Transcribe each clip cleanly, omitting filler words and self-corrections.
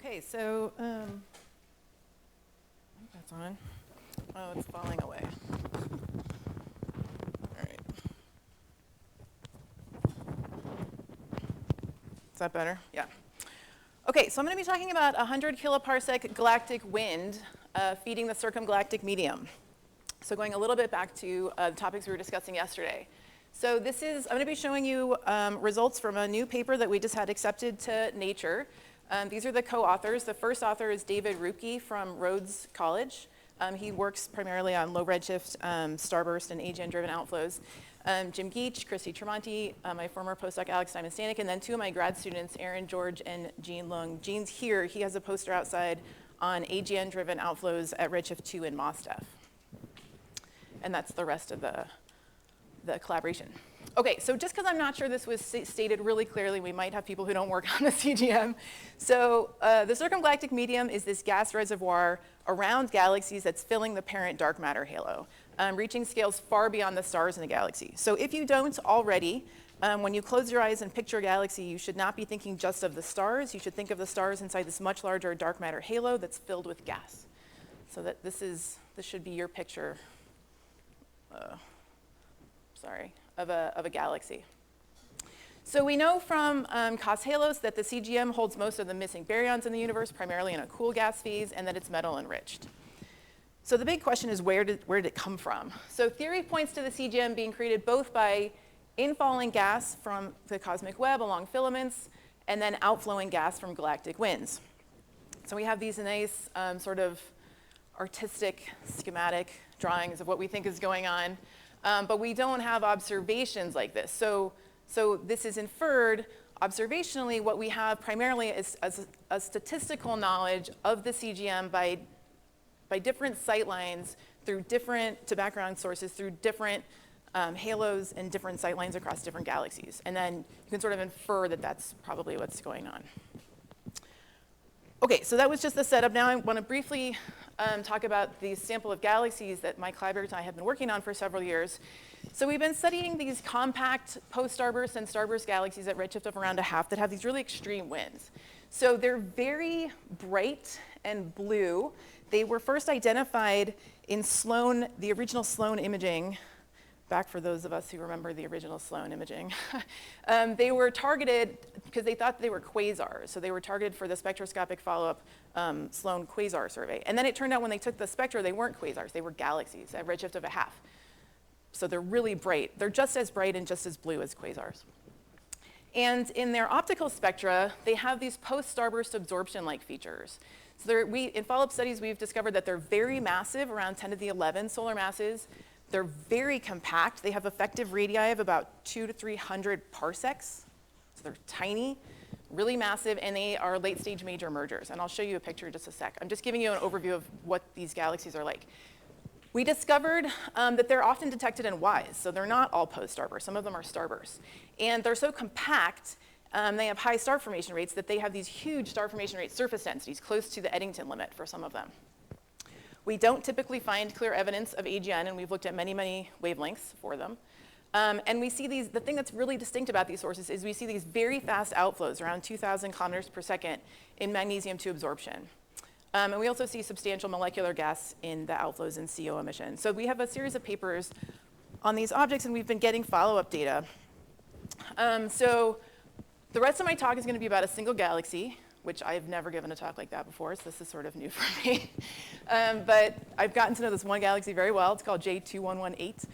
Okay, so that's on. Oh, it's falling away. All right. Is that better? Yeah. Okay, so I'm going to be talking about 100 kiloparsec galactic wind feeding the circumgalactic medium. So going a little bit back to the topics we were discussing yesterday. So I'm going to be showing you results from a new paper that we just had accepted to Nature. These are the co-authors. The first author is David Rupke from Rhodes College. He works primarily on low redshift, starburst, and AGN-driven outflows. Jim Geach, Christy Tremonti, my former postdoc Alex Simon-Stanek, and then two of my grad students, Aaron George and Gene Lung. Gene's here. He has a poster outside on AGN-driven outflows at redshift 2 in MOSDEF. And that's the rest of the collaboration. Okay, so just because I'm not sure this was stated really clearly, we might have people who don't work on the CGM. So the circumgalactic medium is this gas reservoir around galaxies that's filling the parent dark matter halo, reaching scales far beyond the stars in the galaxy. So if you don't already, when you close your eyes and picture a galaxy, you should not be thinking just of the stars. You should think of the stars inside this much larger dark matter halo that's filled with gas. So that this should be your picture. Of a galaxy. So we know from COS halos that the CGM holds most of the missing baryons in the universe, primarily in a cool gas phase, and that it's metal enriched. So the big question is, where did it come from? So theory points to the CGM being created both by infalling gas from the cosmic web along filaments, and then outflowing gas from galactic winds. So we have these nice sort of artistic schematic drawings of what we think is going on. But we don't have observations like this. So this is inferred observationally. What we have primarily is a statistical knowledge of the CGM by different sightlines to background sources through different halos and different sightlines across different galaxies. And then you can sort of infer that that's probably what's going on. Okay, so that was just the setup. Now I want to briefly talk about the sample of galaxies that my collaborators and I have been working on for several years. So we've been studying these compact post-starburst and starburst galaxies at redshift of around 1/2 that have these really extreme winds. So they're very bright and blue. They were first identified in Sloan, the original Sloan imaging. Back for those of us who remember the original Sloan imaging. They were targeted because they thought they were quasars. So they were targeted for the spectroscopic follow-up Sloan quasar survey. And then it turned out when they took the spectra, they weren't quasars, they were galaxies at redshift of 1/2. So they're really bright. They're just as bright and just as blue as quasars. And in their optical spectra, they have these post-starburst absorption-like features. So in follow-up studies, we've discovered that they're very massive, around 10 to the 11 solar masses. They're very compact. They have effective radii of about 200 to 300 parsecs. So they're tiny, really massive, and they are late-stage major mergers. And I'll show you a picture in just a sec. I'm just giving you an overview of what these galaxies are like. We discovered that they're often detected in Ys, so they're not all post-starburst. Some of them are starbursts. And they're so compact, they have high star formation rates, that they have these huge star formation rate surface densities, close to the Eddington limit for some of them. We don't typically find clear evidence of AGN, and we've looked at many, many wavelengths for them. And we see the thing that's really distinct about these sources is we see these very fast outflows, around 2,000 kilometers per second in magnesium-2 absorption. And we also see substantial molecular gas in the outflows in CO emission. So we have a series of papers on these objects, and we've been getting follow-up data. So the rest of my talk is going to be about a single galaxy, which I've never given a talk like that before, so this is sort of new for me. But I've gotten to know this one galaxy very well. It's called J2118.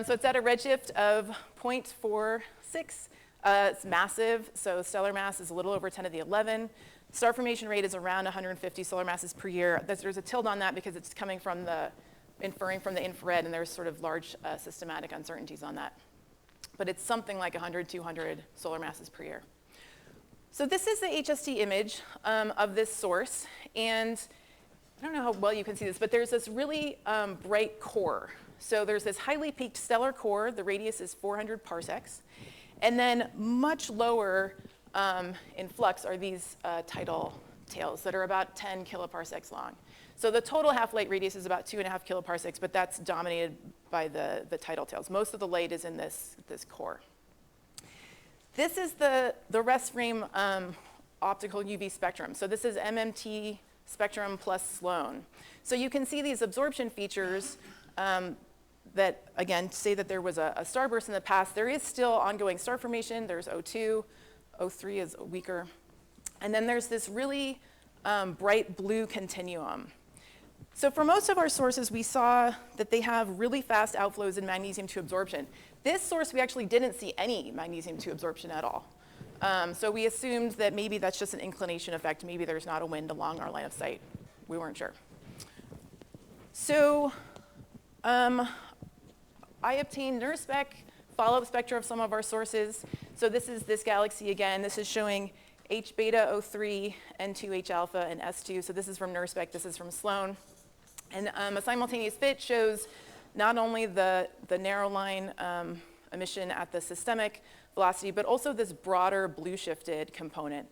So it's at a redshift of 0.46. It's massive, so stellar mass is a little over 10 to the 11. Star formation rate is around 150 solar masses per year. There's a tilde on that because it's coming from inferring from the infrared, and there's sort of large systematic uncertainties on that. But it's something like 100, 200 solar masses per year. So this is the HST image of this source, and I don't know how well you can see this, but there's this really bright core. So there's this highly peaked stellar core. The radius is 400 parsecs. And then much lower in flux are these tidal tails that are about 10 kiloparsecs long. So the total half-light radius is about 2.5 kiloparsecs, but that's dominated by the tidal tails. Most of the light is in this core. This is the rest frame optical UV spectrum. So this is MMT spectrum plus Sloan. So you can see these absorption features that, again, say that there was a starburst in the past. There is still ongoing star formation. There's O2. O3 is weaker. And then there's this really bright blue continuum. So for most of our sources, we saw that they have really fast outflows in magnesium to absorption. This source, we actually didn't see any magnesium to absorption at all. So we assumed that maybe that's just an inclination effect. Maybe there's not a wind along our line of sight. We weren't sure. So I obtained NIRSpec follow-up spectra of some of our sources. So this is this galaxy again. This is showing H beta O3, N2H alpha, and S2. So this is from NIRSpec. This is from Sloan. And a simultaneous fit shows not only the narrow line emission at the systemic velocity, but also this broader blue shifted component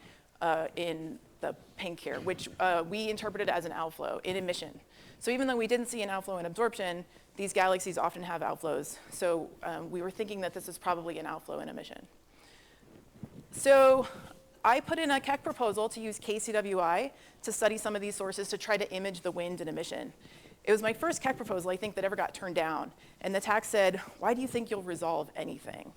in the pink here, which we interpreted as an outflow in emission. So even though we didn't see an outflow in absorption, these galaxies often have outflows. So we were thinking that this is probably an outflow in emission. So I put in a keck proposal to use KCWI to study some of these sources to try to image the wind and emission. It was my first keck proposal, I think, that ever got turned down. And the TAC said, why do you think you'll resolve anything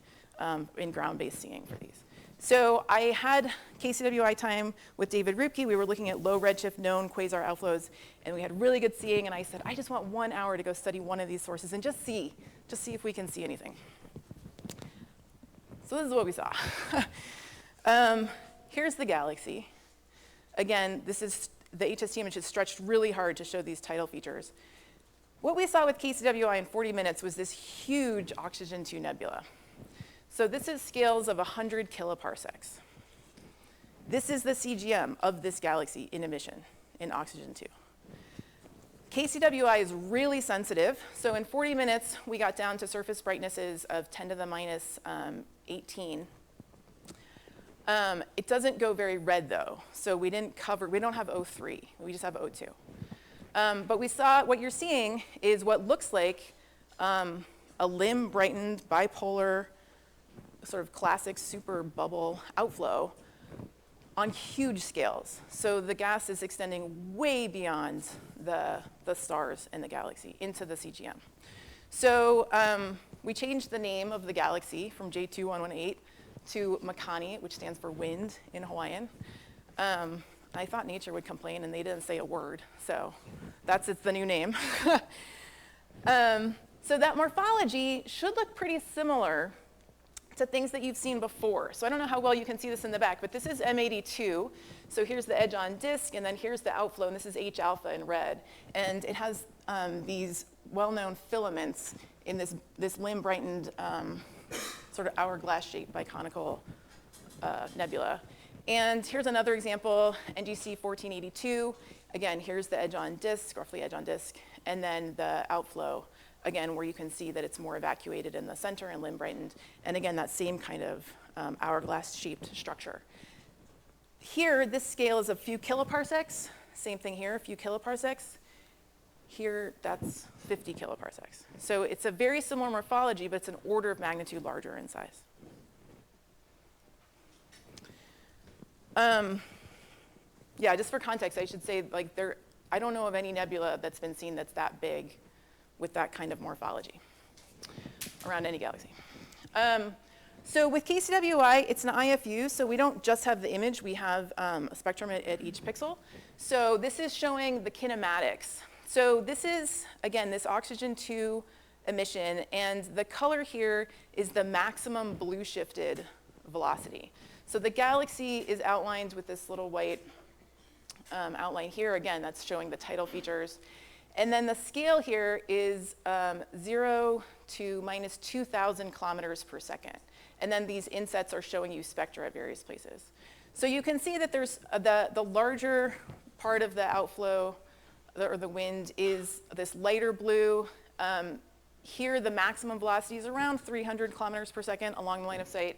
in ground-based seeing for these? So I had KCWI time with David Rupke. We were looking at low redshift known quasar outflows, and we had really good seeing. And I said, I just want 1 hour to go study one of these sources and just see if we can see anything. So this is what we saw. Here's the galaxy. Again, this is the HST image is stretched really hard to show these tidal features. What we saw with KCWI in 40 minutes was this huge oxygen 2 nebula. So this is scales of 100 kiloparsecs. This is the CGM of this galaxy in emission in oxygen 2. KCWI is really sensitive. So in 40 minutes, we got down to surface brightnesses of 10 to the minus 18. It doesn't go very red, though. So we don't have O3. We just have O2. But we saw, what you're seeing is what looks like a limb brightened bipolar sort of classic super bubble outflow on huge scales. So the gas is extending way beyond the stars in the galaxy into the CGM. So we changed the name of the galaxy from J2118 to Makani, which stands for wind in Hawaiian. I thought nature would complain, and they didn't say a word. So it's the new name. So that morphology should look pretty similar to things that you've seen before. So I don't know how well you can see this in the back, but this is M82. So here's the edge on disk, and then here's the outflow, and this is H alpha in red. And it has these well-known filaments in this limb-brightened sort of hourglass-shaped biconical nebula. And here's another example, NGC 1482. Again, here's the edge on disk, roughly edge on disk, and then the outflow, again, where you can see that it's more evacuated in the center and limb-brightened. And again, that same kind of hourglass-shaped structure. Here, this scale is a few kiloparsecs. Same thing here, a few kiloparsecs. Here, that's 50 kiloparsecs. So it's a very similar morphology, but it's an order of magnitude larger in size. Yeah, just for context, I should say, I don't know of any nebula that's been seen that's that big with that kind of morphology around any galaxy. So with KCWI, it's an IFU, so we don't just have the image, we have a spectrum at each pixel. So this is showing the kinematics. So this is, again, this oxygen 2 emission, and the color here is the maximum blue shifted velocity. So the galaxy is outlined with this little white outline here. Again, that's showing the tidal features. And then the scale here is 0 to minus 2,000 kilometers per second. And then these insets are showing you spectra at various places. So you can see that there's the larger part of the outflow, or the wind, is this lighter blue. Here, the maximum velocity is around 300 kilometers per second along the line of sight.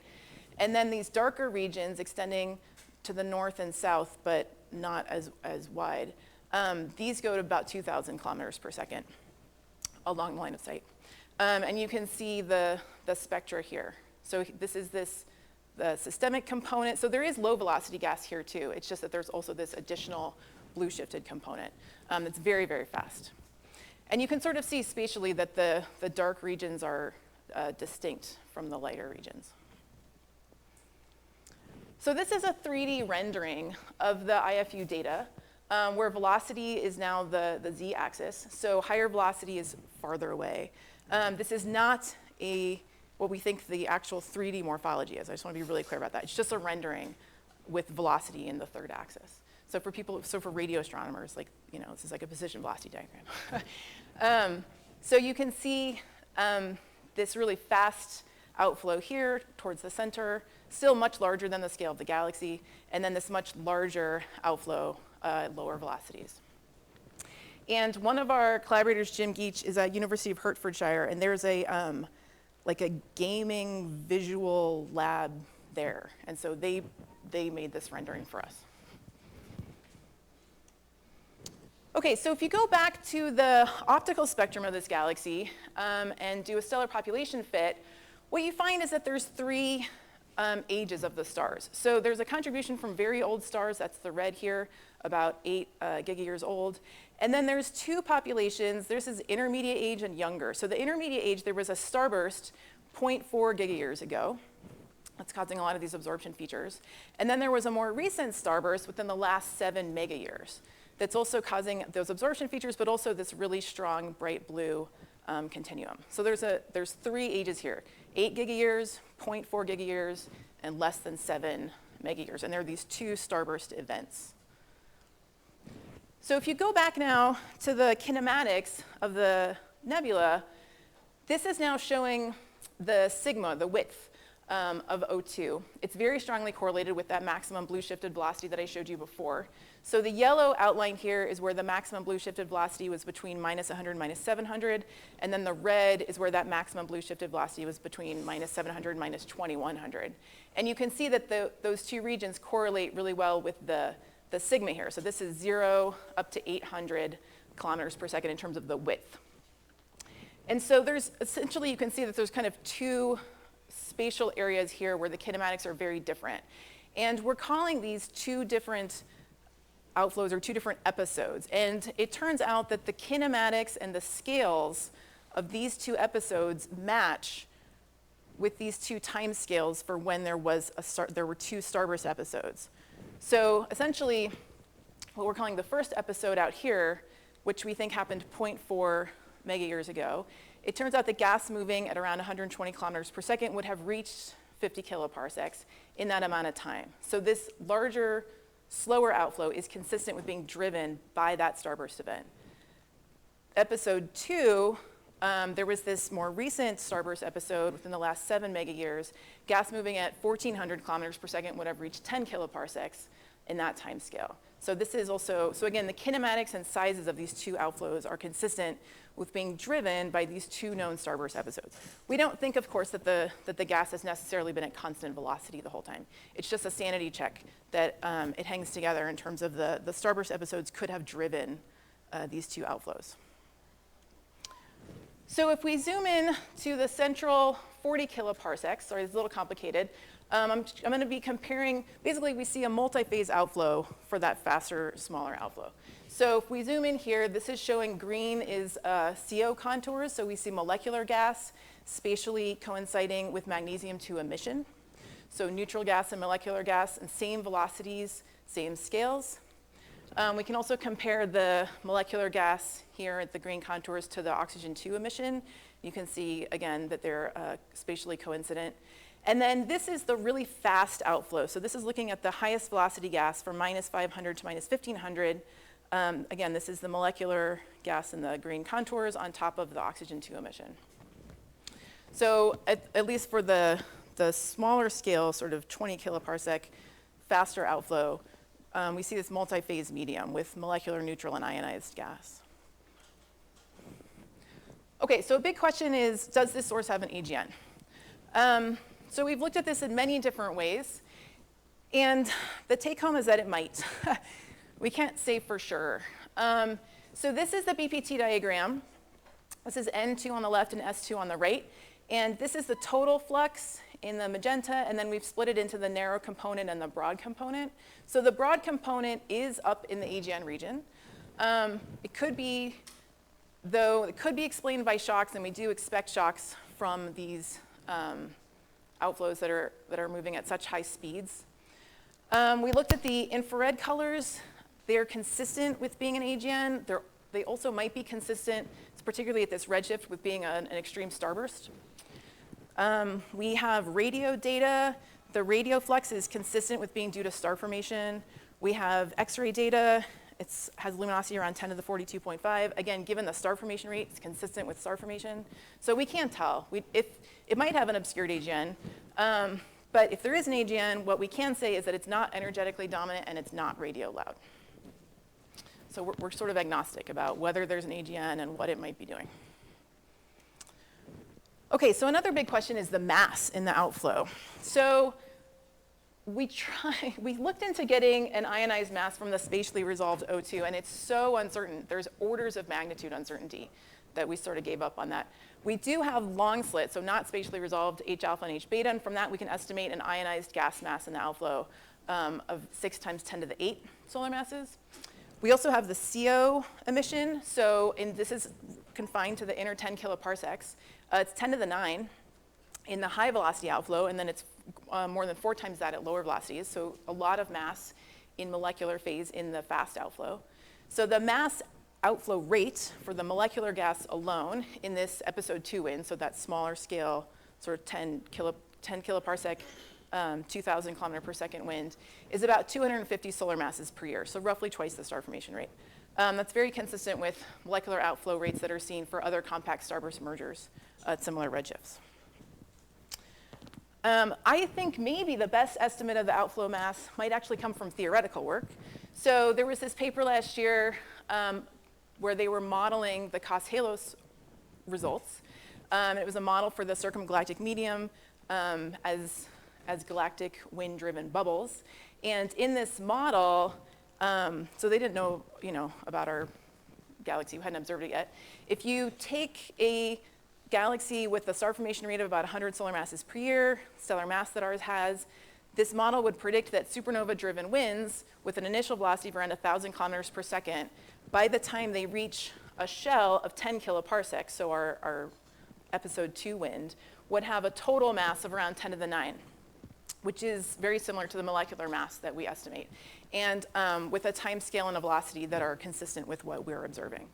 And then these darker regions extending to the north and south, but not as wide. These go to about 2,000 kilometers per second along the line of sight. And you can see the spectra here. So this is this the systemic component. So there is low velocity gas here too. It's just that there's also this additional blue shifted component that's very, very fast. And you can sort of see spatially that the dark regions are distinct from the lighter regions. So this is a 3D rendering of the IFU data, where velocity is now the z-axis. So higher velocity is farther away. This is not what we think the actual 3D morphology is. I just want to be really clear about that. It's just a rendering with velocity in the third axis. So for radio astronomers, like, this is like a position velocity diagram. So you can see this really fast outflow here towards the center, still much larger than the scale of the galaxy, and then this much larger outflow at lower velocities. And one of our collaborators, Jim Geach, is at University of Hertfordshire, and there's like a gaming visual lab there. And so they made this rendering for us. Okay, so if you go back to the optical spectrum of this galaxy and do a stellar population fit, what you find is that there's 3 ages of the stars. So there's a contribution from very old stars, that's the red here, about 8 gigayears old. And then there's 2 populations. This is intermediate age and younger. So the intermediate age, there was a starburst 0.4 gigayears ago. That's causing a lot of these absorption features. And then there was a more recent starburst within the last 7 megayears that's also causing those absorption features, but also this really strong bright blue continuum. So there's 3 ages here: 8 gigayears, 0.4 gigayears, and less than 7 megayears. And there are these 2 starburst events. So if you go back now to the kinematics of the nebula, this is now showing the sigma, the width of O2. It's very strongly correlated with that maximum blue shifted velocity that I showed you before. So the yellow outline here is where the maximum blue shifted velocity was between minus 100 and minus 700, and then the red is where that maximum blue shifted velocity was between minus 700 and minus 2100. And you can see that those 2 regions correlate really well with the sigma here. So this is 0 up to 800 kilometers per second in terms of the width. And so there's essentially, you can see that there's kind of 2 spatial areas here where the kinematics are very different. And we're calling these 2 different outflows or 2 different episodes. And it turns out that the kinematics and the scales of these 2 episodes match with these 2 time scales for when there were 2 starburst episodes. So essentially, what we're calling the first episode out here, which we think happened 0.4 megayears ago, it turns out that gas moving at around 120 kilometers per second would have reached 50 kiloparsecs in that amount of time. So this larger, slower outflow is consistent with being driven by that starburst event. Episode 2, there was this more recent starburst episode within the last 7 megayears. Gas moving at 1,400 kilometers per second would have reached 10 kiloparsecs in that time scale. So this is also, so again, the kinematics and sizes of these 2 outflows are consistent with being driven by these 2 known starburst episodes. We don't think, of course, that the gas has necessarily been at constant velocity the whole time. It's just a sanity check that it hangs together in terms of the starburst episodes could have driven these 2 outflows. So if we zoom in to the central 40 kiloparsecs, sorry, it's a little complicated. I'm going to be comparing, basically we see a multi-phase outflow for that faster, smaller outflow. So if we zoom in here, this is showing green is CO contours, so we see molecular gas spatially coinciding with magnesium-2 emission. So neutral gas and molecular gas, and same velocities, same scales. We can also compare the molecular gas here at the green contours to the oxygen-2 emission. You can see, again, that they're spatially coincident. And then this is the really fast outflow. So this is looking at the highest velocity gas from minus 500 to minus 1,500. Again, this is the molecular gas in the green contours on top of the oxygen-2 emission. So at least for the smaller scale, sort of 20 kiloparsec, faster outflow, we see this multi-phase medium with molecular, neutral, and ionized gas. Okay, so a big question is, does this source have an AGN? So we've looked at this in many different ways, and the take home is that it might. We can't say for sure. So this is the BPT diagram. This is N2 on the left and S2 on the right. And this is the total flux in the magenta, and then we've split it into the narrow component and the broad component. So the broad component is up in the AGN region. It could be explained by shocks, and we do expect shocks from these outflows that are moving at such high speeds. We looked at the infrared colors. They're consistent with being an AGN. They also might be consistent, particularly at this redshift, with being an extreme starburst. We have radio data. The radio flux is consistent with being due to star formation. We have X-ray data. It has luminosity around 10 to the 42.5. Again, given the star formation rate, it's consistent with star formation. So we can't tell. It might have an obscured AGN. But if there is an AGN, what we can say is that it's not energetically dominant and it's not radio loud. So we're sort of agnostic about whether there's an AGN and what it might be doing. Okay, so another big question is the mass in the outflow. So we looked into getting an ionized mass from the spatially resolved O2, and it's so uncertain. There's orders of magnitude uncertainty that we sort of gave up on that. We do have long slit, so not spatially resolved H alpha and H beta, and from that we can estimate an ionized gas mass in the outflow of 6 times 10 to the 8 solar masses. We also have the CO emission, so this is confined to the inner 10 kiloparsecs. It's 10 to the 9 in the high velocity outflow, and then it's more than 4 times that at lower velocities, so a lot of mass in molecular phase in the fast outflow. So the mass outflow rate for the molecular gas alone in this episode 2 wind, so that smaller scale, sort of 10 kiloparsec, 2,000 kilometer per second wind, is about 250 solar masses per year, so roughly twice the star formation rate. That's very consistent with molecular outflow rates that are seen for other compact starburst mergers at similar redshifts. I think maybe the best estimate of the outflow mass might actually come from theoretical work. So there was this paper last year where they were modeling the Cos-Halos results. It was a model for the circumgalactic medium as galactic wind-driven bubbles. And in this model, so they didn't know, about our galaxy. We hadn't observed it yet. If you take a galaxy with a star formation rate of about 100 solar masses per year, stellar mass that ours has, this model would predict that supernova-driven winds with an initial velocity of around 1,000 kilometers per second, by the time they reach a shell of 10 kiloparsecs, so our episode 2 wind, would have a total mass of around 10 to the 9, which is very similar to the molecular mass that we estimate, and with a time scale and a velocity that are consistent with what we're observing.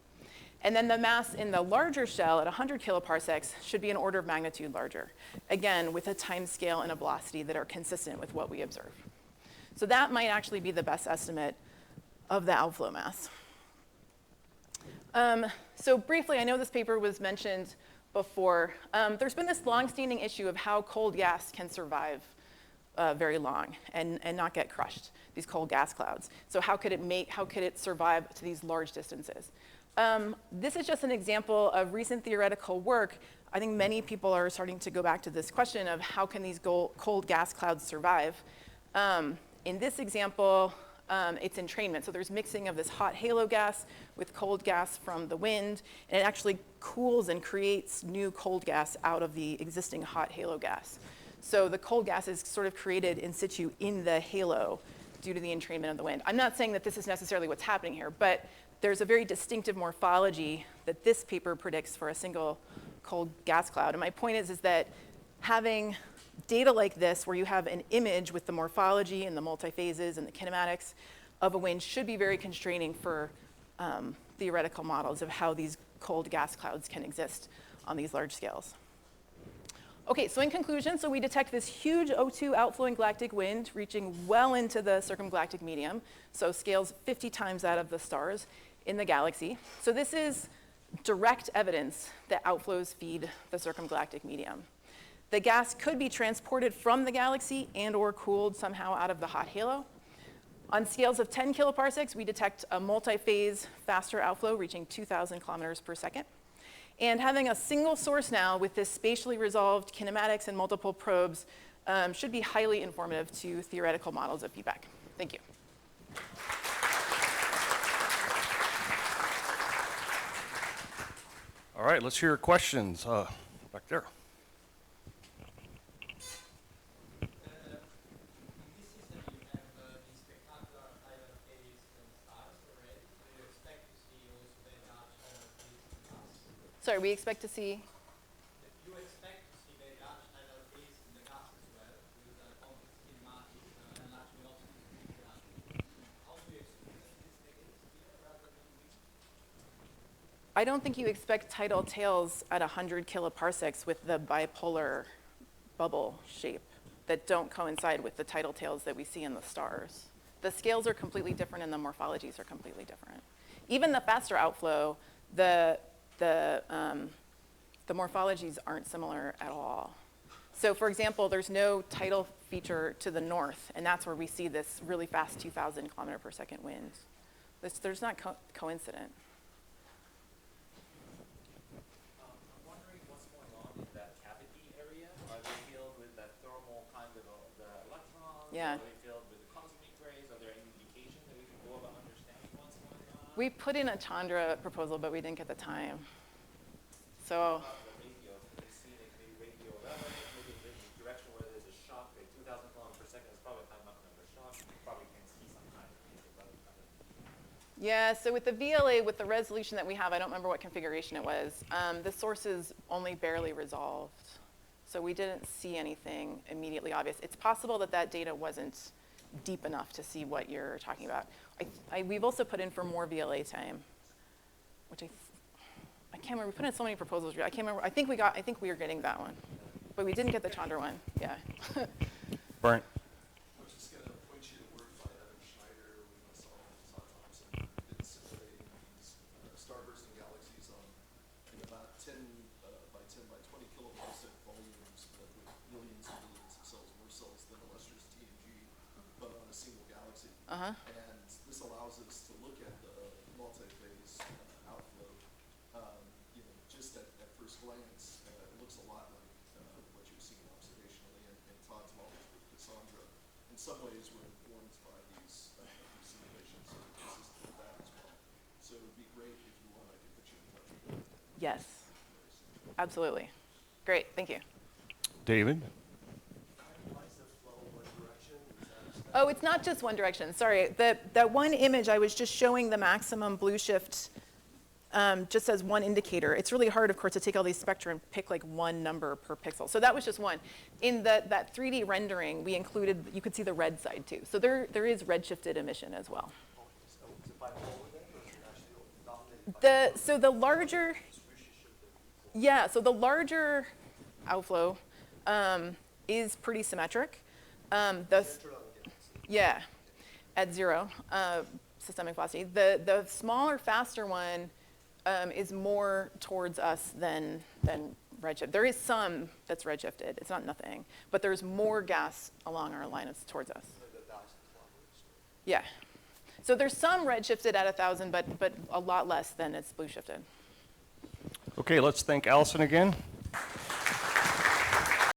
And then the mass in the larger shell at 100 kiloparsecs should be an order of magnitude larger, again, with a time scale and a velocity that are consistent with what we observe. So that might actually be the best estimate of the outflow mass. So briefly, I know this paper was mentioned before. There's been this long-standing issue of how cold gas can survive very long and not get crushed, these cold gas clouds. So how could it survive to these large distances? This is just an example of recent theoretical work. I think many people are starting to go back to this question of how can these cold gas clouds survive? In this example, it's entrainment. So there's mixing of this hot halo gas with cold gas from the wind, and it actually cools and creates new cold gas out of the existing hot halo gas. So the cold gas is sort of created in situ in the halo due to the entrainment of the wind. I'm not saying that this is necessarily what's happening here, but there's a very distinctive morphology that this paper predicts for a single cold gas cloud. And my point is that having data like this, where you have an image with the morphology and the multi-phases and the kinematics of a wind, should be very constraining for theoretical models of how these cold gas clouds can exist on these large scales. Okay, so in conclusion, we detect this huge O2 outflowing galactic wind reaching well into the circumgalactic medium, so scales 50 times that of the stars in the galaxy. So this is direct evidence that outflows feed the circumgalactic medium. The gas could be transported from the galaxy and or cooled somehow out of the hot halo. On scales of 10 kiloparsecs, we detect a multi-phase faster outflow reaching 2,000 kilometers per second. And having a single source now with this spatially resolved kinematics and multiple probes should be highly informative to theoretical models of feedback. Thank you. All right, let's hear questions back there. sorry, we expect to see. You expect to see very large tidal phase in the gas as well, with complex kinematic and large velocities. How do you explain this phase here rather than wind? I don't think you expect tidal tails at 100 kiloparsecs with the bipolar bubble shape that don't coincide with the tidal tails that we see in the stars. The scales are completely different and the morphologies are completely different. Even the faster outflow, the morphologies aren't similar at all. So for example, there's no tidal feature to the north, and that's where we see this really fast 2,000 kilometer per second wind. There's not coincident. I'm wondering what's going on in that cavity area. Are they filled with that thermal kind of the electrons? Yeah. Are they filled with the cosmic rays? Are there any indications that we can go about understanding what's going on? We put in a Chandra proposal, but we didn't get the time. So. The radio, they see like the radio maybe in the direction where there's a shock, like 2,000 kilometers per second is probably a time not going to shock. You probably can see some kind of Yeah, so with the VLA, with the resolution that we have, I don't remember what configuration it was, the source is only barely resolved. So we didn't see anything immediately obvious. It's possible that that data wasn't deep enough to see what you're talking about. We've also put in for more VLA time, which I can't remember. We put in so many proposals. I can't remember. I think we are getting that one, but we didn't get the Chandra one. Yeah. Bernd. I was just going to point you to work by Adam Schneider with myself and Todd Thompson. We've been simulating these starburst and galaxies on about 10 by 10 by 20 kiloparsec volumes, but with millions and millions of cells, more cells than illustrious TNG, but on a single galaxy. Uh-huh. And this allows us to look at the multi-phase outflow. Just at first glance, it looks a lot like what you're seeing observationally, and Todd's models with Cassandra. In some ways, we're informed by these simulations, so we're consistent with that as well. So it would be great if you want, I could put you in touch with them. Yes. Absolutely. Great. Thank you. David. Oh, it's not just one direction. Sorry. That one image, I was just showing the maximum blue shift just as one indicator. It's really hard, of course, to take all these spectra and pick like one number per pixel. So that was just one. In that 3D rendering, we included, you could see the red side too. So there is redshifted emission as well. So the larger outflow is pretty symmetric. Yeah, at zero systemic velocity. The smaller, faster one is more towards us than redshift. There is some that's redshifted. It's not nothing, but there's more gas along our line towards us. Yeah. So there's some redshifted at 1,000, but a lot less than it's blue shifted. Okay, let's thank Alison again.